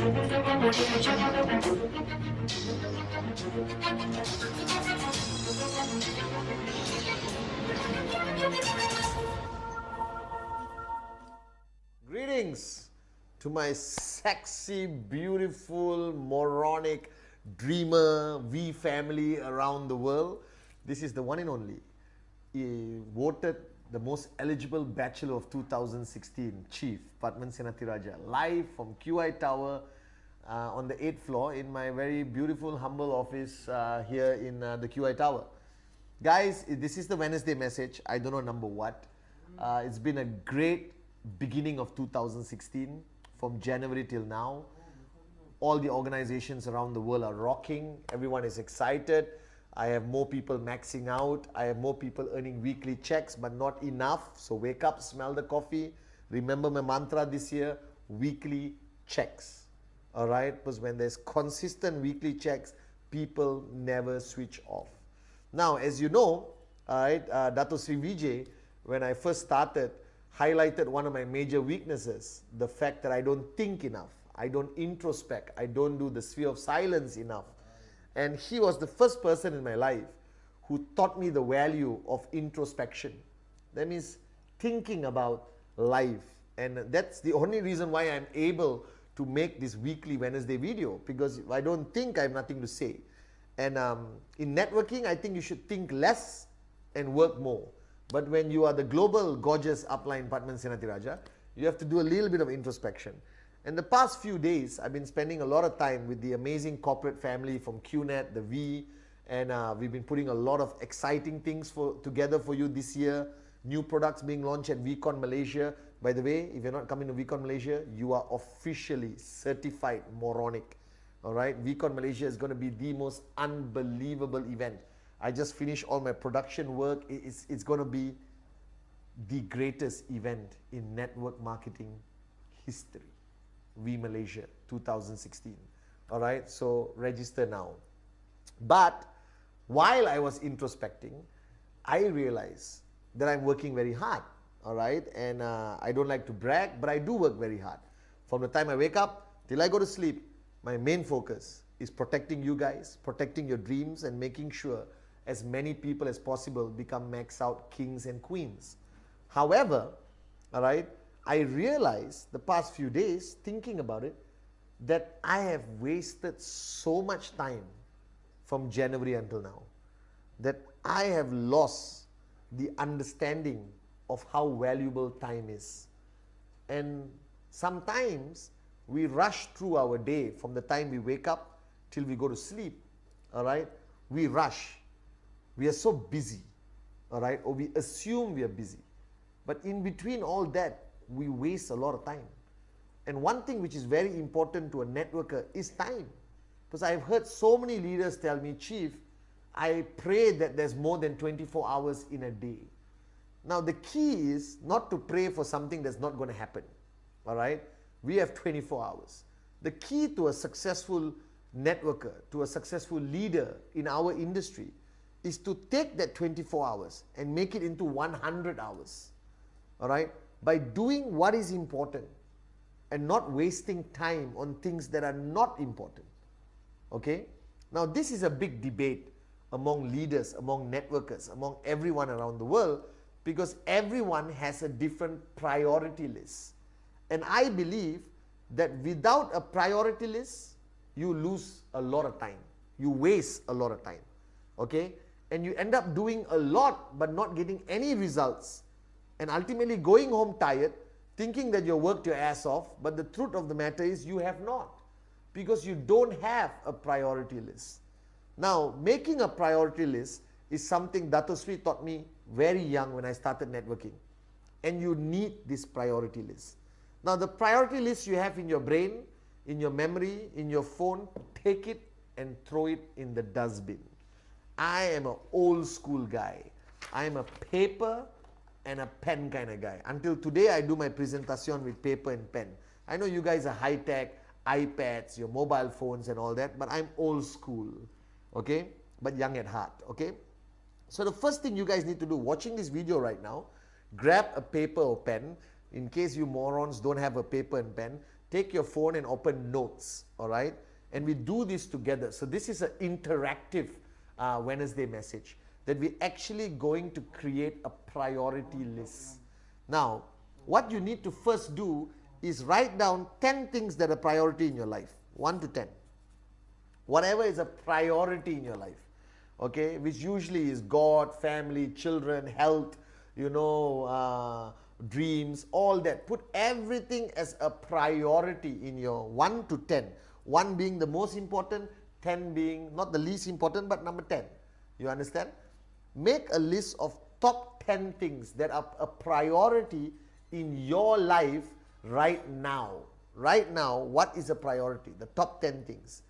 Greetings to my sexy, beautiful, moronic, dreamer V family around the world. This is the one and only, voted the most eligible bachelor of 2016, Chief Pathman Senatiraja, live from QI Tower on the 8th floor in my very beautiful, humble office here in the QI Tower. Guys, this is the Wednesday message. I don't know number what. It's been a great beginning of 2016 from January till now. All the organizations around the world are rocking. Everyone is excited. I have more people maxing out. I have more people earning weekly checks, but not enough. So wake up, smell the coffee. Remember my mantra this year, weekly checks. All right? Because when there's consistent weekly checks, people never switch off. Now, as you know, all right, Dato Sri Vijay, when I first started, highlighted one of my major weaknesses, the fact that I don't think enough, I don't introspect, I don't do the sphere of silence enough. And he was the first person in my life who taught me the value of introspection. That means thinking about life. And that's the only reason why I'm able to make this weekly Wednesday video, because if I don't think, I have nothing to say. And in networking, I think you should think less and work more. But when you are the global, gorgeous upline Pathman Senatiraja, you have to do a little bit of introspection. And the past few days, I've been spending a lot of time with the amazing corporate family from QNet, the V, and we've been putting a lot of exciting things together for you this year. New products being launched at VCon Malaysia. By the way, if you're not coming to VCon Malaysia, you are officially certified moronic. All right, VCon Malaysia is going to be the most unbelievable event. I just finished all my production work. It's going to be the greatest event in network marketing history. V Malaysia 2016. All right, so register now. But while I was introspecting, I realized that I'm working very hard. All right, and I don't like to brag, but I do work very hard. From the time I wake up till I go to sleep, my main focus is protecting you guys, protecting your dreams, and making sure as many people as possible become max out kings and queens. However, all right, I realized the past few days, thinking about it, that I have wasted so much time from January until now, that I have lost the understanding of how valuable time is. And sometimes we rush through our day from the time we wake up till we go to sleep, all right? We rush. We are so busy, all right? Or we assume we are busy. But in between all that, we waste a lot of time. And one thing which is very important to a networker is time. Because I've heard so many leaders tell me, Chief, I pray that there's more than 24 hours in a day. Now the key is not to pray for something that's not going to happen, all right? We have 24 hours. The key to a successful networker, to a successful leader in our industry, is to take that 24 hours and make it into 100 hours, all right? By doing what is important and not wasting time on things that are not important, okay? Now this is a big debate among leaders, among networkers, among everyone around the world, because everyone has a different priority list. And I believe that without a priority list, you lose a lot of time. You waste a lot of time, okay? And you end up doing a lot but not getting any results. And ultimately going home tired, thinking that you worked your ass off, but the truth of the matter is you have not, because you don't have a priority list. Now, making a priority list is something Dato Sri taught me very young when I started networking. And you need this priority list. Now, the priority list you have in your brain, in your memory, in your phone, take it and throw it in the dustbin. I am an old school guy. I am a paper and a pen kind of guy. Until today, I do my presentation with paper and pen. I know you guys are high-tech, iPads, your mobile phones and all that, but I'm old school, okay? But young at heart, okay? So the first thing you guys need to do, watching this video right now, grab a paper or pen. In case you morons don't have a paper and pen, take your phone and open notes, all right? And we do this together. So this is an interactive Wednesday message that we're actually going to create a priority list. Now, what you need to first do is write down 10 things that are priority in your life, 1 to 10. Whatever is a priority in your life, okay, which usually is God, family, children, health, dreams, all that. Put everything as a priority in your 1 to 10. 1 being the most important, 10 being not the least important, but number 10. You understand? Make a list of top 10 things that are a priority in your life right now. Right now, what is a priority? The top 10 things.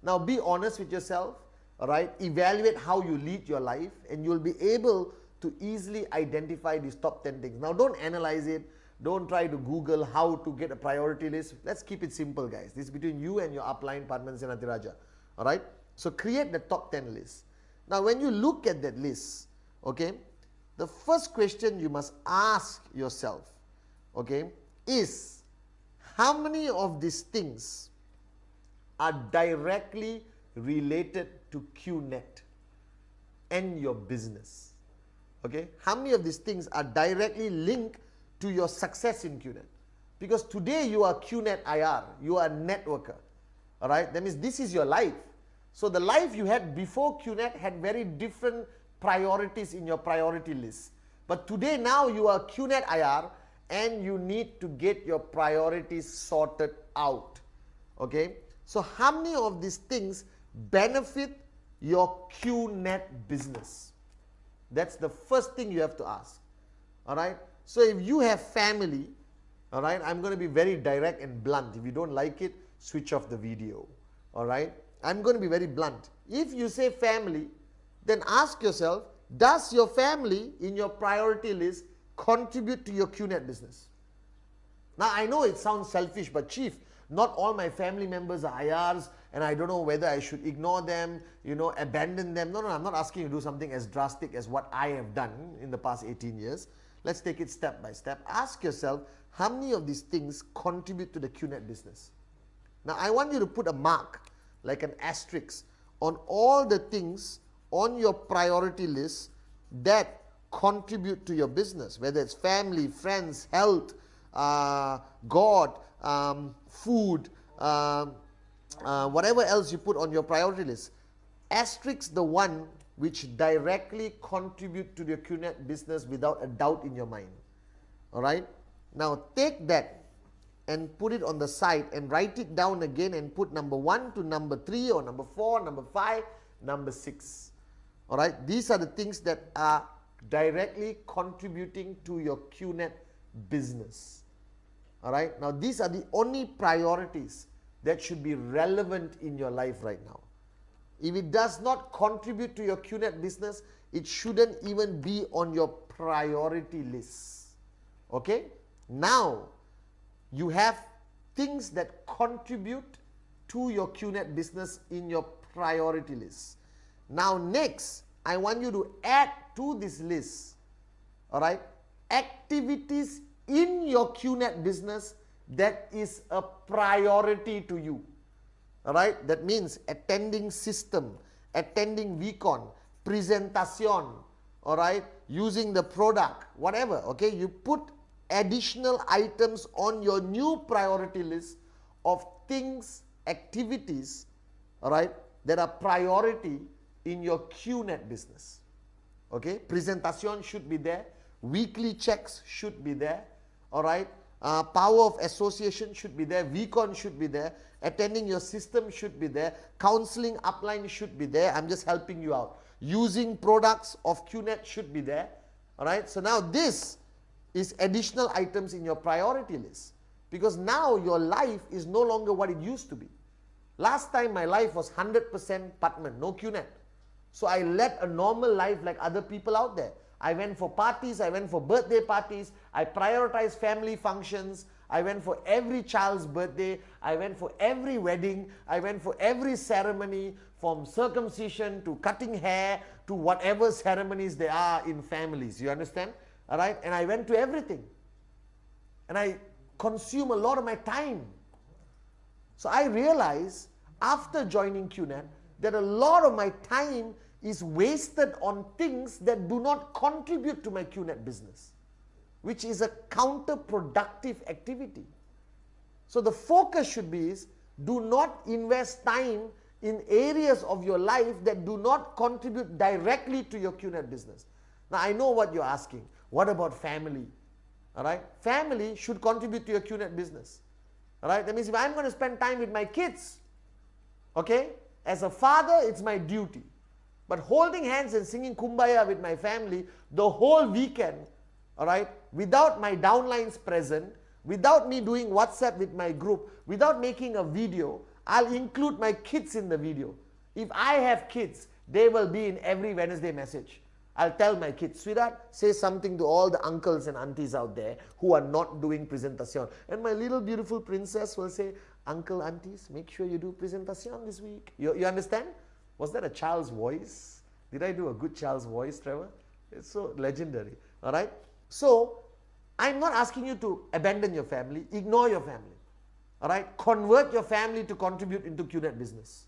Now, be honest with yourself, all right? Evaluate how you lead your life, and you'll be able to easily identify these top 10 things. Now, don't analyze it. Don't try to Google how to get a priority list. Let's keep it simple, guys. This is between you and your upline, Pathman Senatiraja. All right? So, create the top 10 list. Now, when you look at that list, okay, the first question you must ask yourself, okay, is how many of these things are directly related to QNet and your business? Okay, how many of these things are directly linked to your success in QNet? Because today you are QNet IR, you are a networker, all right? That means this is your life. So the life you had before QNet had very different priorities in your priority list. But today now you are QNet IR and you need to get your priorities sorted out, okay? So how many of these things benefit your QNet business? That's the first thing you have to ask, all right? So if you have family, all right, I'm going to be very direct and blunt. If you don't like it, switch off the video, all right? I'm going to be very blunt. If you say family, then ask yourself, does your family in your priority list contribute to your QNet business? Now, I know it sounds selfish, but Chief, not all my family members are IRs, and I don't know whether I should ignore them, abandon them. No, I'm not asking you to do something as drastic as what I have done in the past 18 years. Let's take it step by step. Ask yourself, how many of these things contribute to the QNet business? Now, I want you to put a mark, like an asterisk, on all the things on your priority list that contribute to your business, whether it's family, friends, health, God, food, whatever else you put on your priority list. Asterisk the one which directly contribute to your QNet business without a doubt in your mind. All right? Now take that and put it on the side and write it down again and put number 1 to number 3 or number 4, number 5, number 6. All right? These are the things that are directly contributing to your QNet business. All right? Now these are the only priorities that should be relevant in your life right now. If it does not contribute to your QNet business, it shouldn't even be on your priority list. Okay? Now, you have things that contribute to your QNet business in your priority list. Now, next, I want you to add to this list, all right, activities in your QNet business that is a priority to you. All right, that means attending system, attending VCon, presentation, all right, using the product, whatever, okay, you put additional items on your new priority list of things, activities, all right, that are priority in your QNet business. Okay, presentation should be there, weekly checks should be there, all right, power of association should be there, VCon should be there, attending your system should be there, counseling upline should be there. I'm just helping you out. Using products of QNet should be there. All right. So now this is additional items in your priority list, because now your life is no longer what it used to be. Last time my life was 100% Pathman, no QNet. So I led a normal life like other people out there. I went for parties, I went for birthday parties, I prioritized family functions, I went for every child's birthday, I went for every wedding, I went for every ceremony, from circumcision to cutting hair to whatever ceremonies there are in families, you understand? Alright, and I went to everything. And I consume a lot of my time So I realized after joining QNet that a lot of my time is wasted on things that do not contribute to my QNet business, which is a counterproductive activity. So the focus should be is, do not invest time in areas of your life that do not contribute directly to your QNet business. Now I know what you're asking. What about family? All right, family should contribute to your QNet business. All right, that means if I'm going to spend time with my kids, okay, as a father, it's my duty. But holding hands and singing Kumbaya with my family the whole weekend, all right, without my downlines present, without me doing WhatsApp with my group, without making a video, I'll include my kids in the video. If I have kids, they will be in every Wednesday message. I'll tell my kids, sweetheart, say something to all the uncles and aunties out there who are not doing presentation. And my little beautiful princess will say, uncle, aunties, make sure you do presentation this week. You understand? Was that a child's voice? Did I do a good child's voice, Trevor? It's so legendary. All right? So, I'm not asking you to abandon your family, ignore your family. All right? Convert your family to contribute into QNet business.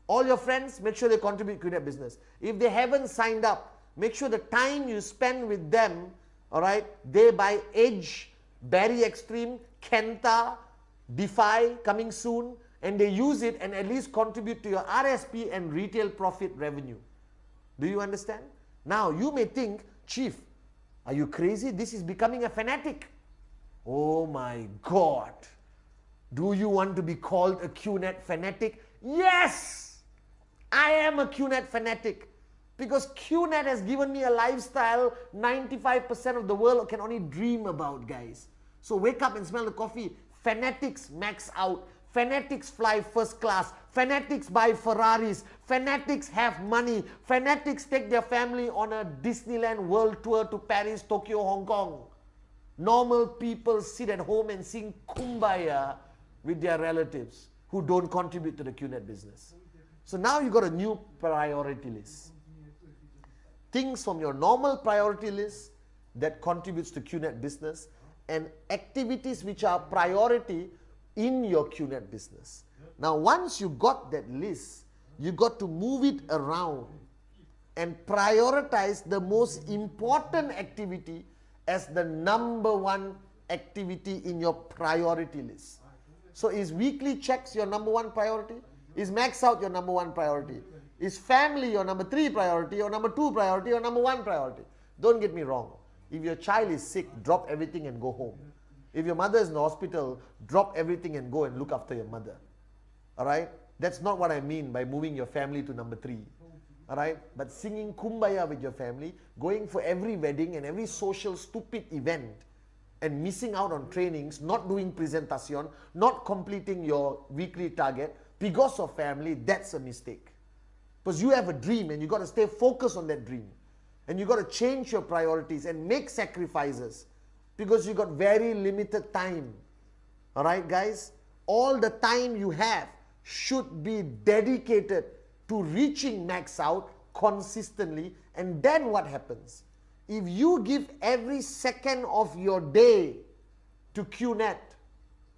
All your friends, make sure they contribute to QNet business. If they haven't signed up, make sure the time you spend with them, all right, they buy Edge, Barry Extreme, Kenta, Defy coming soon, and they use it and at least contribute to your RSP and retail profit revenue. Do you understand? Now, you may think, Chief, are you crazy? This is becoming a fanatic. Oh my God. Do you want to be called a QNet fanatic? Yes! I am a QNet fanatic. Because QNet has given me a lifestyle 95% of the world can only dream about, guys. So wake up and smell the coffee. Fanatics max out. Fanatics fly first class. Fanatics buy Ferraris. Fanatics have money. Fanatics take their family on a Disneyland world tour to Paris, Tokyo, Hong Kong. Normal people sit at home and sing Kumbaya with their relatives who don't contribute to the QNet business. So now you got a new priority list. Things from your normal priority list that contributes to QNet business and activities which are priority in your QNet business. Now, once you got that list, you got to move it around and prioritize the most important activity as the number one activity in your priority list. So is weekly checks your number one priority? Is max out your number one priority? Is family your number 3 priority, or number 2 priority, or number 1 priority? Don't get me wrong. If your child is sick, drop everything and go home. If your mother is in the hospital, drop everything and go and look after your mother. Alright? That's not what I mean by moving your family to number 3. Alright? But singing Kumbaya with your family, going for every wedding and every social stupid event, and missing out on trainings, not doing presentation, not completing your weekly target because of family, that's a mistake. Because you have a dream and you got to stay focused on that dream. And you got to change your priorities and make sacrifices because you got very limited time. Alright guys? All the time you have should be dedicated to reaching max out consistently. And then what happens? If you give every second of your day to QNet,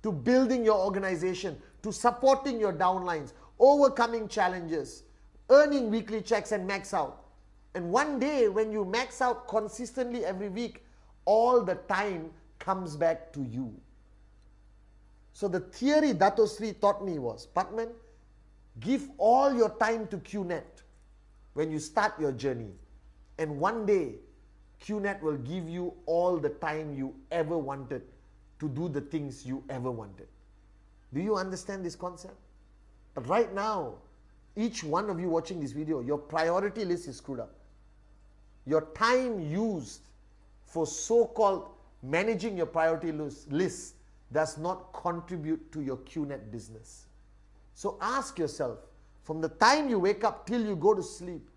to building your organization, to supporting your downlines, overcoming challenges, earning weekly checks and max out. And one day when you max out consistently every week, all the time comes back to you. So the theory Dato Sri taught me was, Pathman, give all your time to QNet when you start your journey. And one day, QNet will give you all the time you ever wanted to do the things you ever wanted. Do you understand this concept? But right now, each one of you watching this video, your priority list is screwed up. Your time used for so-called managing your priority list does not contribute to your QNet business. So ask yourself, from the time you wake up till you go to sleep,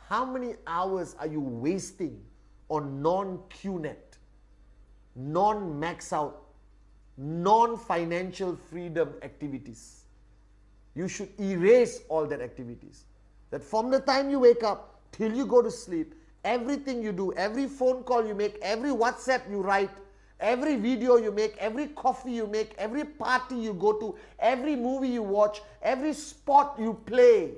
how many hours are you wasting on non-QNet, non-max out, non-financial freedom activities? You should erase all that activities. That from the time you wake up till you go to sleep, everything you do, every phone call you make, every WhatsApp you write, Every video you make, every coffee you make, every party you go to, every movie you watch, every sport you play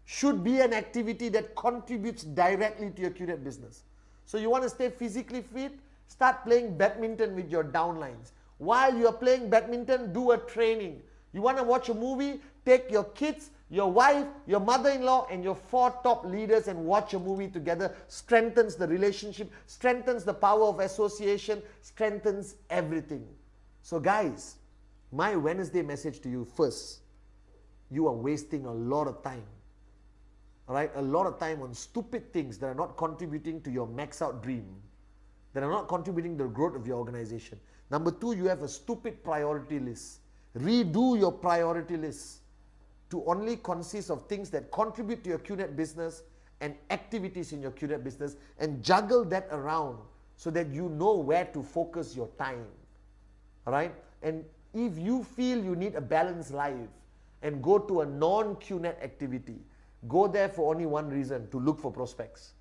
should be an activity that contributes directly to your QNet business. So you want to stay physically fit? Start playing badminton with your downlines. While you are playing badminton, do a training. You want to watch a movie? Take your kids, your wife, your mother-in-law, and your 4 top leaders and watch a movie together. Strengthens the relationship, strengthens the power of association, strengthens everything. So guys, my Wednesday message to you: first, you are wasting a lot of time. All right, a lot of time on stupid things that are not contributing to your max out dream, that are not contributing to the growth of your organization. Number 2, you have a stupid priority list. Redo your priority list to only consist of things that contribute to your QNet business and activities in your QNet business, and juggle that around so that you know where to focus your time. All right, and if you feel you need a balanced life and go to a non-QNet activity, go there for only one reason: to look for prospects.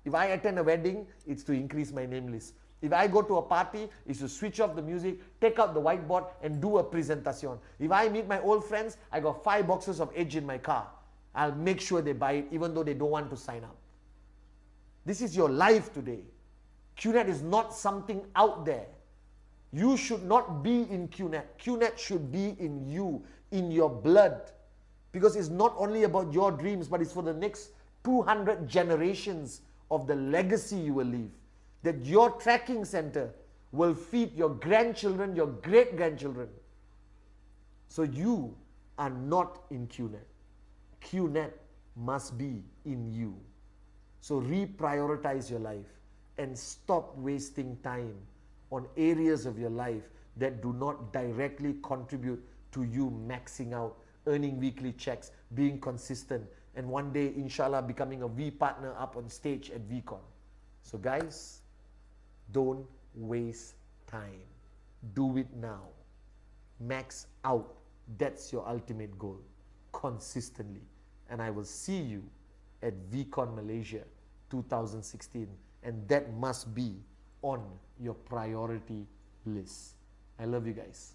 If I attend a wedding, it's to increase my name list. If I go to a party, it's to switch off the music, take out the whiteboard, and do a presentation. If I meet my old friends, I got 5 boxes of Edge in my car. I'll make sure they buy it, even though they don't want to sign up. This is your life today. QNet is not something out there. You should not be in QNet. QNet should be in you, in your blood. Because it's not only about your dreams, but it's for the next 200 generations of the legacy you will leave. That your tracking center will feed your grandchildren, your great-grandchildren. So you are not in QNet. QNet must be in you. So reprioritize your life and stop wasting time on areas of your life that do not directly contribute to you maxing out, earning weekly checks, being consistent, and one day, inshallah, becoming a V partner up on stage at VCon. So guys, don't waste time. Do it now. Max out. That's your ultimate goal. Consistently. And I will see you at VCon Malaysia 2016. And that must be on your priority list. I love you guys.